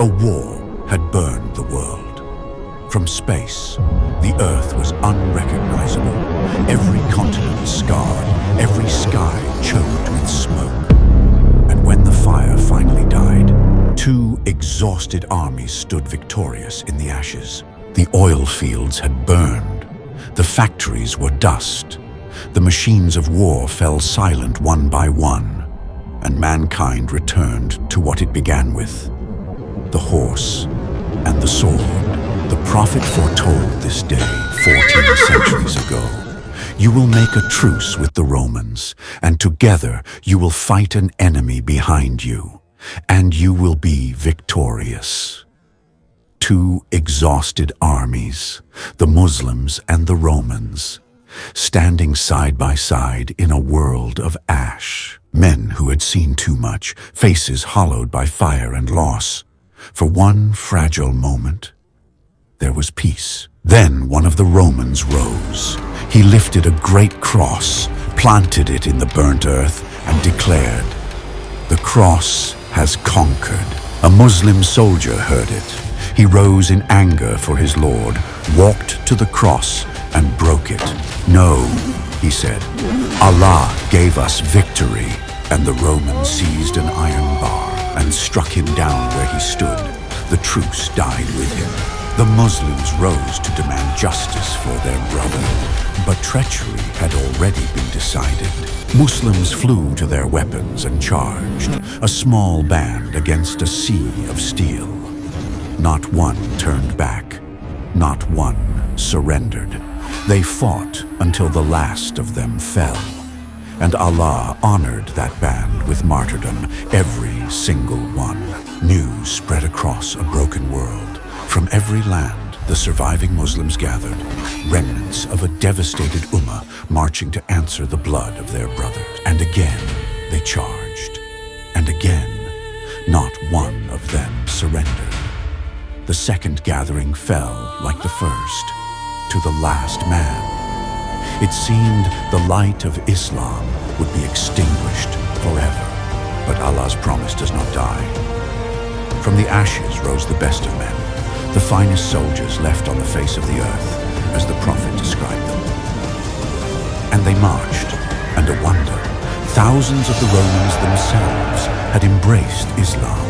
A war had burned the world. From space, the Earth was unrecognizable. Every continent scarred, every sky choked with smoke. And when the fire finally died, two exhausted armies stood victorious in the ashes. The oil fields had burned. The factories were dust. The machines of war fell silent one by one, and mankind returned to what it began with: the horse and the sword. The prophet foretold this day 14 centuries ago. You will make a truce with the Romans, and together you will fight an enemy behind you, and you will be victorious. Two exhausted armies, the Muslims and the Romans, standing side by side in a world of ash. Men who had seen too much, faces hollowed by fire and loss. For one fragile moment, there was peace. Then one of the Romans rose. He lifted a great cross, planted it in the burnt earth, and declared, "The cross has conquered." A Muslim soldier heard it. He rose in anger for his Lord, walked to the cross, and broke it. "No," he said, "Allah gave us victory." And the Roman seized an iron bar and struck him down where he stood. The truce died with him. The Muslims rose to demand justice for their brother, but treachery had already been decided. Muslims flew to their weapons and charged, a small band against a sea of steel. Not one turned back, not one surrendered. They fought until the last of them fell, and Allah honored that band with martyrdom, every single one. News spread across a broken world. From every land, the surviving Muslims gathered, remnants of a devastated ummah marching to answer the blood of their brothers. And again, they charged. And again, not one of them surrendered. The second gathering fell, like the first, to the last man. It seemed the light of Islam would be extinguished forever. But Allah's promise does not die. From the ashes rose the best of men, the finest soldiers left on the face of the earth, as the Prophet described them. And they marched, and a wonder, thousands of the Romans themselves had embraced Islam,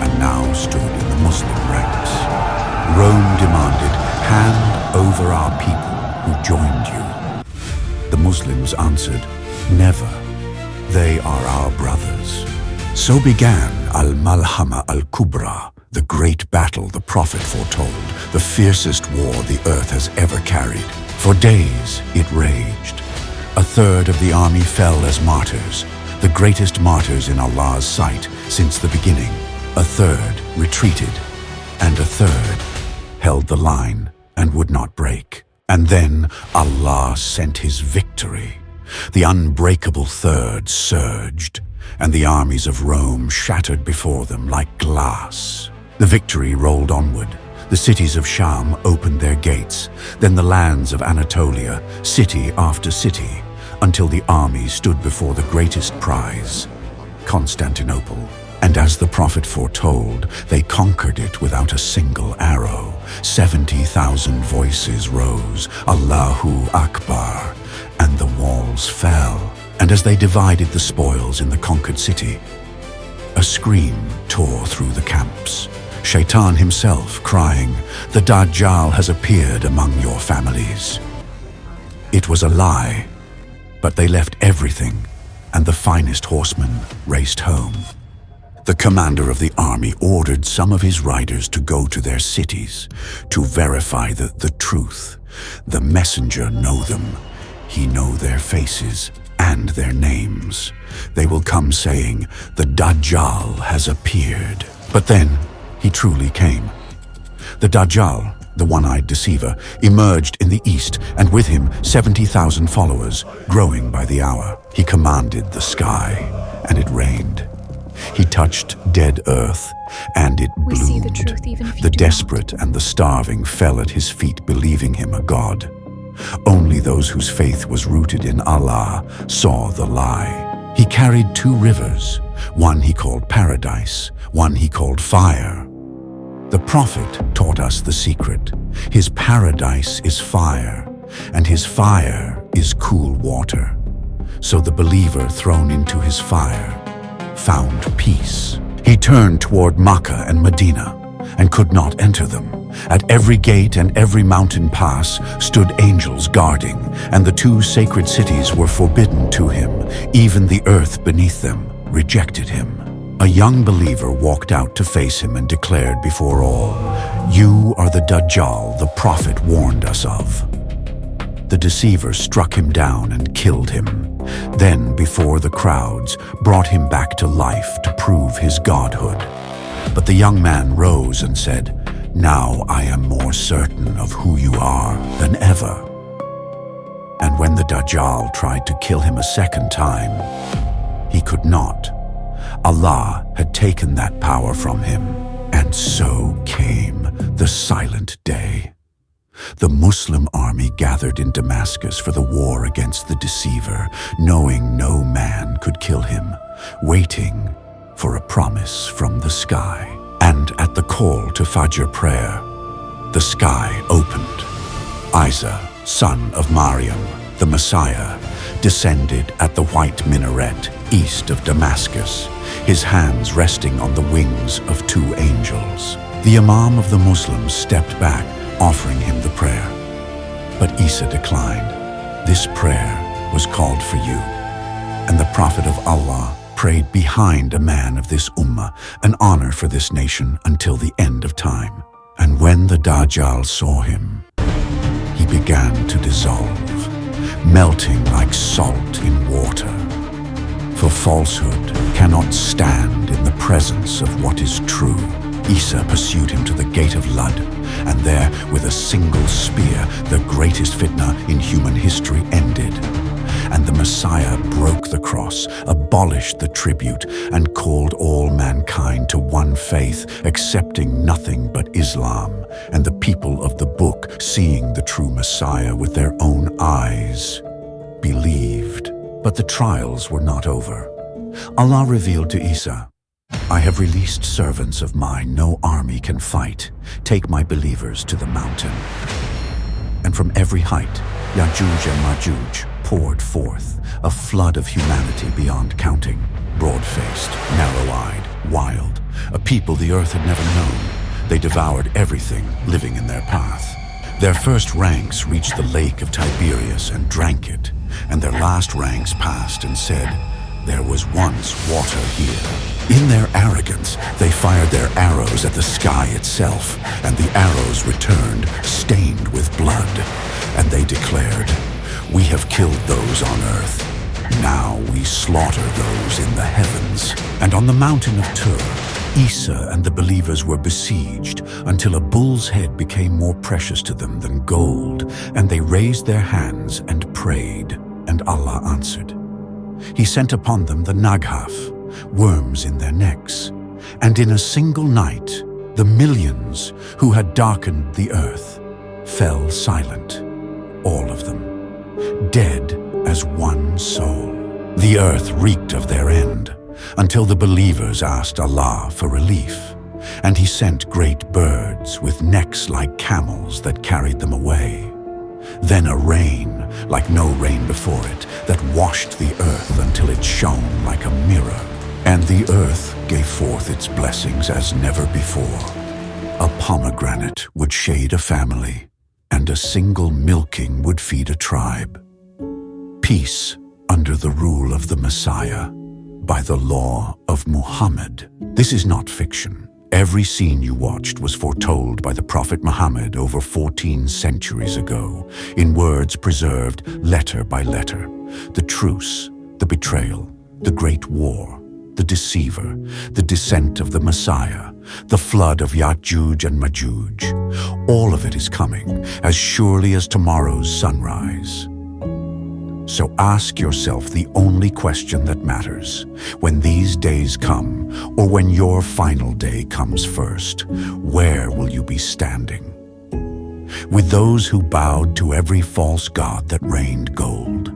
and now stood in the Muslim ranks. Rome demanded, "Hand over our people who joined you." The Muslims answered, "Never. They are our brothers." So began Al-Malhama Al-Kubra, the great battle the Prophet foretold, the fiercest war the earth has ever carried. For days it raged. A third of the army fell as martyrs, the greatest martyrs in Allah's sight since the beginning. A third retreated, and a third held the line and would not break. And then Allah sent His victory. The unbreakable third surged, and the armies of Rome shattered before them like glass. The victory rolled onward. The cities of Sham opened their gates, then the lands of Anatolia, city after city, until the army stood before the greatest prize, Constantinople. And as the Prophet foretold, they conquered it without a single arrow. 70,000 voices rose, Allahu Akbar, and the walls fell. And as they divided the spoils in the conquered city, a scream tore through the camps. Shaitan himself crying, "The Dajjal has appeared among your families." It was a lie, but they left everything, and the finest horsemen raced home. The commander of the army ordered some of his riders to go to their cities to verify the truth. The messenger know them. He know their faces and their names. They will come saying, "The Dajjal has appeared." But then he truly came. The Dajjal, the one-eyed deceiver, emerged in the east, and with him 70,000 followers, growing by the hour. He commanded the sky, and it rained. He touched dead earth, and it bloomed. We see the truth even if you The do not. desperate and the starving fell at his feet, believing him a god. Only those whose faith was rooted in Allah saw the lie. He carried two rivers, one he called paradise, one he called fire. Prophet taught us the secret. His paradise is fire, and his fire is cool water. So the believer thrown into his fire found peace. He turned toward Makkah and Medina and could not enter them. At every gate and every mountain pass stood angels guarding, and the two sacred cities were forbidden to him. Even the earth beneath them rejected him. A young believer walked out to face him and declared before all, "You are the Dajjal the prophet warned us of." The deceiver struck him down and killed him. Then, before the crowds, brought him back to life to prove his godhood. But the young man rose and said, "Now I am more certain of who you are than ever." And when the Dajjal tried to kill him a second time, he could not. Allah had taken that power from him, and so came the silent day. The Muslim army gathered in Damascus for the war against the deceiver, knowing no man could kill him, waiting for a promise from the sky. And at the call to Fajr prayer, the sky opened. Isa, son of Maryam, the Messiah, descended at the white minaret east of Damascus, his hands resting on the wings of two angels. The Imam of the Muslims stepped back, offering him the prayer. But Isa declined. This prayer was called for you. And the Prophet of Allah prayed behind a man of this ummah, an honor for this nation until the end of time. And when the Dajjal saw him, he began to dissolve, melting like salt in water. For falsehood cannot stand in the presence of what is true. Isa pursued him to the gate of Lud, and there, with a single spear, the greatest fitna in human history ended. And the Messiah broke the cross, abolished the tribute, and called all mankind to one faith, accepting nothing but Islam. And the people of the book, seeing the true Messiah with their own eyes, believed. But the trials were not over. Allah revealed to Isa, "I have released servants of mine no army can fight. Take my believers to the mountain." And from every height, Ya'juj and Ma'juj poured forth, a flood of humanity beyond counting, broad-faced, narrow-eyed, wild, a people the earth had never known. They devoured everything living in their path. Their first ranks reached the lake of Tiberias and drank it, and their last ranks passed and said, "There was once water here." In their arrogance, they fired their arrows at the sky itself, and the arrows returned stained with blood. And they declared, "We have killed those on earth. Now we slaughter those in the heavens." And on the mountain of Tur, Isa and the believers were besieged until a bull's head became more precious to them than gold, and they raised their hands and prayed, and Allah answered. He sent upon them the Naghaf, worms in their necks, and in a single night, the millions who had darkened the earth fell silent, all of them, dead as one soul. The earth reeked of their end, until the believers asked Allah for relief, and He sent great birds with necks like camels that carried them away. Then a rain, like no rain before it, that washed the earth until it shone like a mirror. And the earth gave forth its blessings as never before. A pomegranate would shade a family, and a single milking would feed a tribe. Peace under the rule of the Messiah, by the law of Muhammad. This is not fiction. Every scene you watched was foretold by the Prophet Muhammad over 14 centuries ago, in words preserved letter by letter. The truce, the betrayal, the great war, the deceiver, the descent of the Messiah, the flood of Ya'juj and Ma'juj. All of it is coming, as surely as tomorrow's sunrise. So ask yourself the only question that matters. When these days come, or when your final day comes first, where will you be standing? With those who bowed to every false god that rained gold?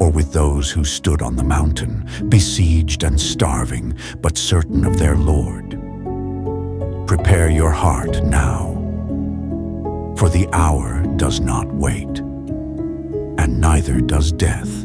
Or with those who stood on the mountain, besieged and starving, but certain of their Lord? Prepare your heart now, for the hour does not wait, and neither does death.